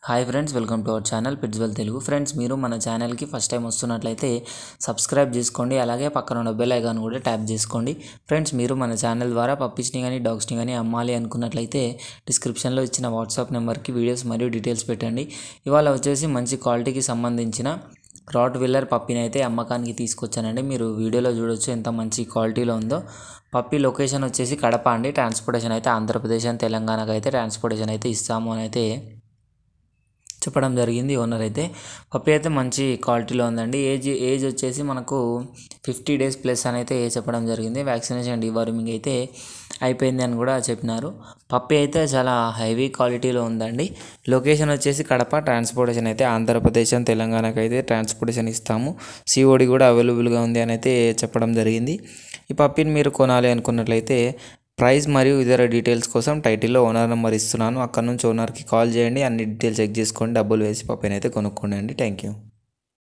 Hi friends, welcome to our channel పిట్స్వెల్ Telugu. Friends, మీరు మన ఛానల్కి ఫస్ట్ టైం వస్తున్నట్లయితే సబ్స్క్రైబ్ చేసుకోండి, అలాగే పక్కన ఉన్న బెల్ ఐకాన్ కూడా ట్యాప్ చేసుకోండి. ఫ్రెండ్స్, మీరు మన ఛానల్ ద్వారా పప్పీస్ని కానీ డాగ్స్ని కానీ అమ్మాలి అనుకున్నట్లయితే డిస్క్రిప్షన్లో ఇచ్చిన వాట్సాప్ నెంబర్కి వీడియోస్ మరియు డీటెయిల్స్ పెట్టండి. ఇవాళ వచ్చేసి మంచి క్వాలిటీకి సంబంధించిన రాట్ వీలర్ పప్పీని అయితే అమ్మకానికి తీసుకొచ్చానండి. మీరు వీడియోలో చూడొచ్చు ఎంత మంచి క్వాలిటీలో ఉందో. పప్పీ లొకేషన్ వచ్చేసి కడప అండి. ట్రాన్స్పోర్టేషన్ అయితే ఆంధ్రప్రదేశ్ అండ్ తెలంగాణకు అయితే ట్రాన్స్పోర్టేషన్ అయితే ఇస్తాము అని అయితే చెప్పడం జరిగింది ఓనర్ అయితే. పప్పీ అయితే మంచి క్వాలిటీలో ఉందండి. ఏజ్ వచ్చేసి మనకు 50 days ప్లస్ అని అయితే చెప్పడం జరిగింది. వ్యాక్సినేషన్ డివార్మింగ్ అయితే అయిపోయింది అని కూడా చెప్పినారు. పప్పీ అయితే చాలా హెవీ క్వాలిటీలో ఉందండి. లొకేషన్ వచ్చేసి కడప. ట్రాన్స్పోర్టేషన్ అయితే ఆంధ్రప్రదేశ్ అండ్ తెలంగాణకు అయితే ట్రాన్స్పోర్టేషన్ ఇస్తాము. సిఓడి కూడా అవైలబుల్గా ఉంది అని అయితే చెప్పడం జరిగింది. ఈ పప్పీని మీరు కొనాలి అనుకున్నట్లయితే ప్రైస్ మరియు ఇతర డీటెయిల్స్ కోసం టైటిల్లో ఓనర్ నెంబర్ ఇస్తున్నాను. అక్కడ నుంచి ఓనర్కి కాల్ చేయండి, అన్ని డీటెయిల్స్ చెక్ చేసుకోండి, డబ్బులు వేసి పప్పీని అయితే కొనుక్కోండి. Thank you.